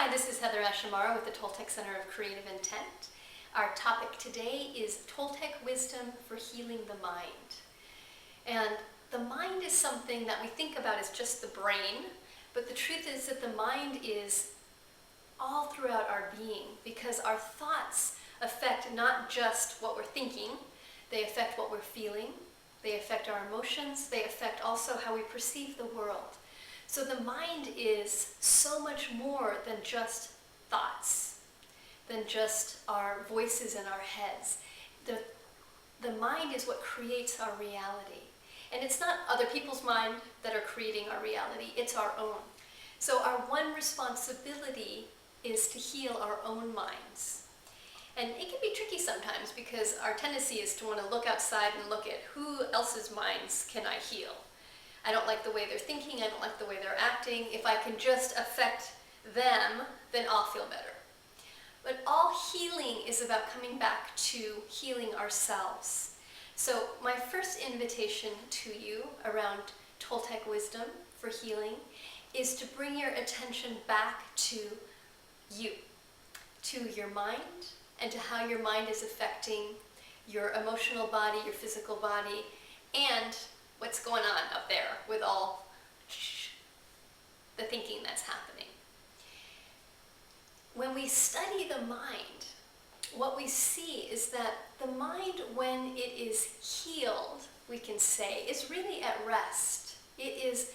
Hi, this is HeatherAsh Amara with the Toltec Center of Creative Intent. Our topic today is Toltec wisdom for healing the mind. And the mind is something that we think about as just the brain, but the truth is that the mind is all throughout our being, because our thoughts affect not just what we're thinking, they affect what we're feeling, they affect our emotions, they affect also how we perceive the world. So the mind is so much more than just thoughts, than just our voices in our heads. The mind is what creates our reality. And it's not other people's mind that are creating our reality, it's our own. So our one responsibility is to heal our own minds. And it can be tricky sometimes because our tendency is to want to look outside and look at who else's minds can I heal. I don't like the way they're thinking, I don't like the way they're acting. If I can just affect them, then I'll feel better. But all healing is about coming back to healing ourselves. So my first invitation to you around Toltec wisdom for healing is to bring your attention back to you, to your mind, and to how your mind is affecting your emotional body, your physical body, and what's going on up there with all the thinking that's happening. When we study the mind, what we see is that the mind, when it is healed, we can say, is really at rest. It is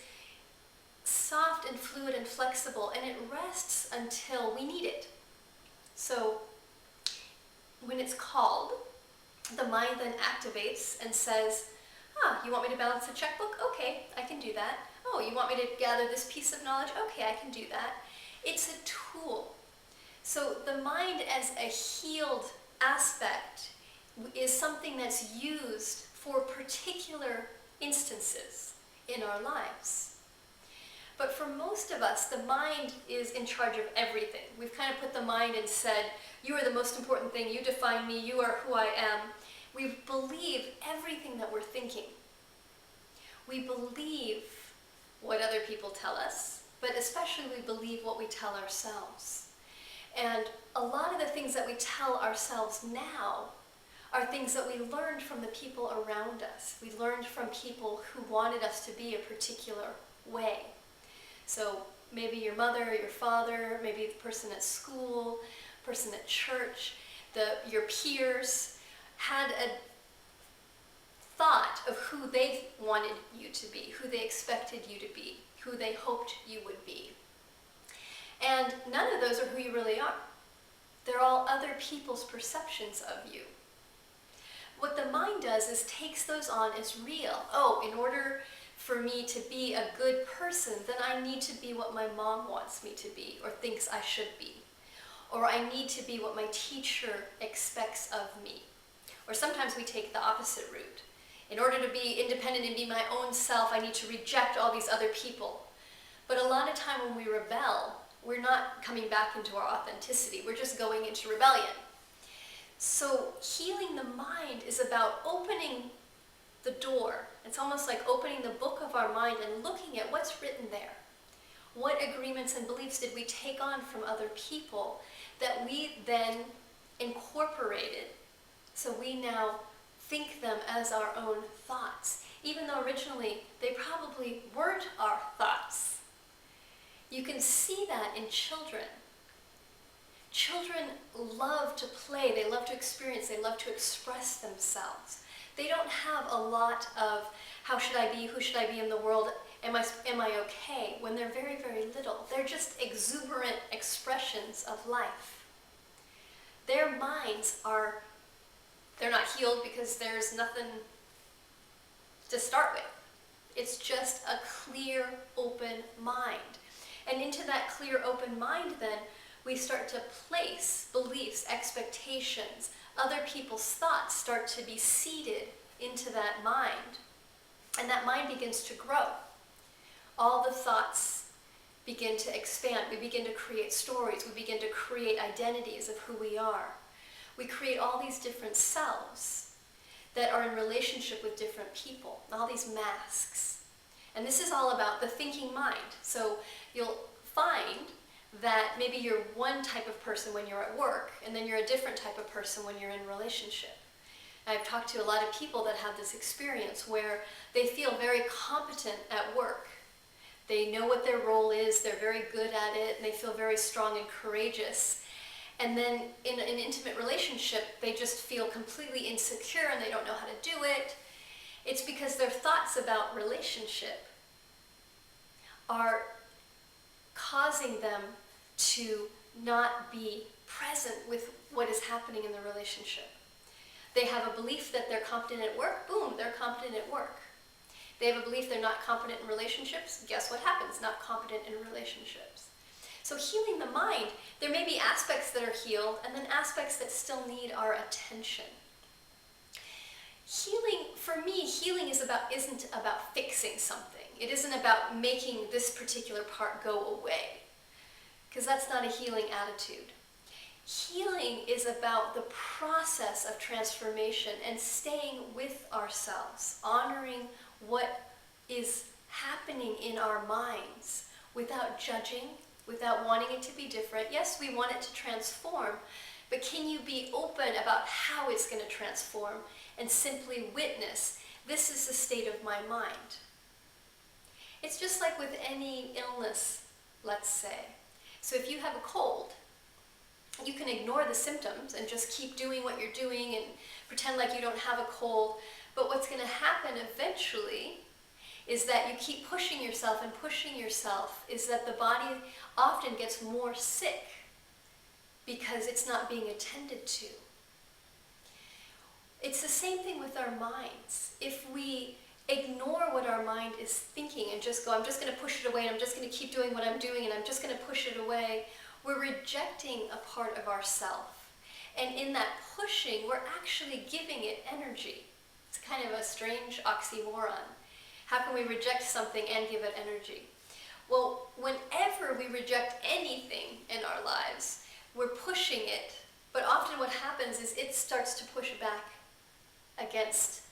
soft and fluid and flexible, and it rests until we need it. So when it's called, the mind then activates and says, you want me to balance a checkbook? Okay, I can do that. Oh, you want me to gather this piece of knowledge? Okay, I can do that. It's a tool. So the mind as a healed aspect is something that's used for particular instances in our lives. But for most of us, the mind is in charge of everything. We've kind of put the mind and said, you are the most important thing, you define me, you are who I am. We believe everything that we're thinking. We believe what other people tell us, but especially we believe what we tell ourselves. And a lot of the things that we tell ourselves now are things that we learned from the people around us. We learned from people who wanted us to be a particular way. So maybe your mother, your father, maybe the person at school, person at church, your peers had a thought of who they wanted you to be, who they expected you to be, who they hoped you would be. And none of those are who you really are. They're all other people's perceptions of you. What the mind does is takes those on as real. Oh, in order for me to be a good person, then I need to be what my mom wants me to be or thinks I should be. Or I need to be what my teacher expects of me. Or sometimes we take the opposite route. In order to be independent and be my own self, I need to reject all these other people. But a lot of time when we rebel, we're not coming back into our authenticity. We're just going into rebellion. So healing the mind is about opening the door. It's almost like opening the book of our mind and looking at what's written there. What agreements and beliefs did we take on from other people that we then incorporated? So we now think them as our own thoughts, even though originally they probably weren't our thoughts. You can see that in children. Children love to play, they love to experience, they love to express themselves. They don't have a lot of how should I be, who should I be in the world, am I okay, when they're very, very little. They're just exuberant expressions of life. Their minds they're not healed because there's nothing to start with. It's just a clear, open mind. And into that clear, open mind then, we start to place beliefs, expectations, other people's thoughts start to be seeded into that mind. And that mind begins to grow. All the thoughts begin to expand. We begin to create stories. We begin to create identities of who we are. We create all these different selves that are in relationship with different people, all these masks. And this is all about the thinking mind. So you'll find that maybe you're one type of person when you're at work, and then you're a different type of person when you're in a relationship. I've talked to a lot of people that have this experience where they feel very competent at work. They know what their role is, they're very good at it, and they feel very strong and courageous. And then in an intimate relationship, they just feel completely insecure and they don't know how to do it. It's because their thoughts about relationship are causing them to not be present with what is happening in the relationship. They have a belief that they're competent at work, boom, they're competent at work. They have a belief they're not competent in relationships, guess what happens? Not competent in relationships. So healing the mind, there may be aspects that are healed and then aspects that still need our attention. Healing, for me, healing isn't about fixing something. It isn't about making this particular part go away, because that's not a healing attitude. Healing is about the process of transformation and staying with ourselves, honoring what is happening in our minds without judging, without wanting it to be different. Yes, we want it to transform, but can you be open about how it's going to transform and simply witness, this is the state of my mind. It's just like with any illness, let's say. So if you have a cold, you can ignore the symptoms and just keep doing what you're doing and pretend like you don't have a cold. But what's going to happen eventually is that you keep pushing yourself and pushing yourself, is that the body often gets more sick because it's not being attended to. It's the same thing with our minds. If we ignore what our mind is thinking and just go, I'm just going to push it away and I'm just going to keep doing what I'm doing and I'm just going to push it away, we're rejecting a part of ourself. And in that pushing, we're actually giving it energy. It's kind of a strange oxymoron. How can we reject something and give it energy? Well, whenever we reject anything in our lives, we're pushing it, but often what happens is it starts to push back against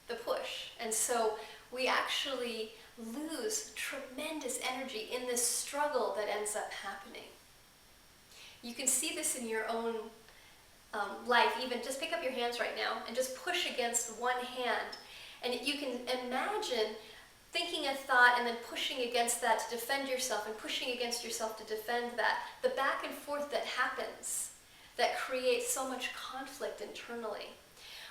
the push. And so we actually lose tremendous energy in this struggle that ends up happening. You can see this in your own life. Even just pick up your hands right now and just push against one hand. And you can imagine thinking a thought and then pushing against that to defend yourself and pushing against yourself to defend that. The back and forth that happens that creates so much conflict internally.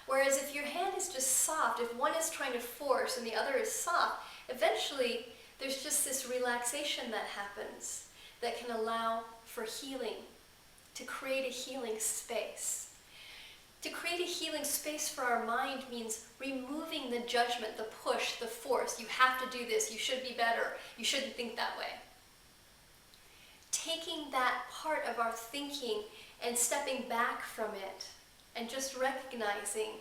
Whereas if your hand is just soft, if one is trying to force and the other is soft, eventually there's just this relaxation that happens that can allow for healing, to create a healing space. To create a healing space for our mind means removing the judgment, the push, the force. You have to do this, you should be better, you shouldn't think that way. Taking that part of our thinking and stepping back from it and just recognizing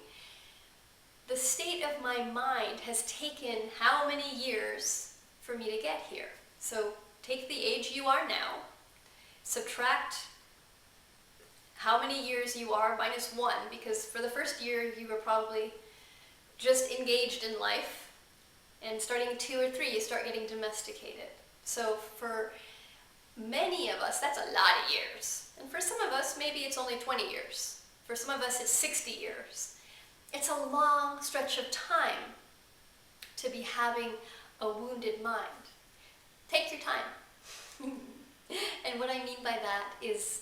the state of my mind has taken how many years for me to get here. So take the age you are now, subtract how many years you are minus 1, because for the first year you were probably just engaged in life, and starting 2 or 3 you start getting domesticated. So for many of us that's a lot of years, and for some of us maybe it's only 20 years. For some of us it's 60 years. It's a long stretch of time to be having a wounded mind. Take your time. And what I mean by that is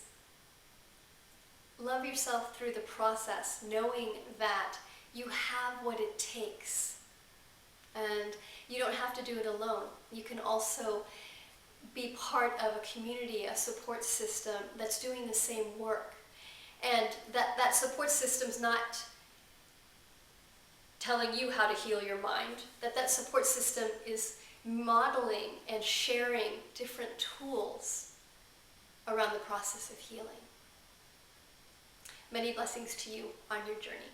love yourself through the process, knowing that you have what it takes. And you don't have to do it alone. You can also be part of a community, a support system that's doing the same work. And that support system's not telling you how to heal your mind. That support system is modeling and sharing different tools around the process of healing. Many blessings to you on your journey.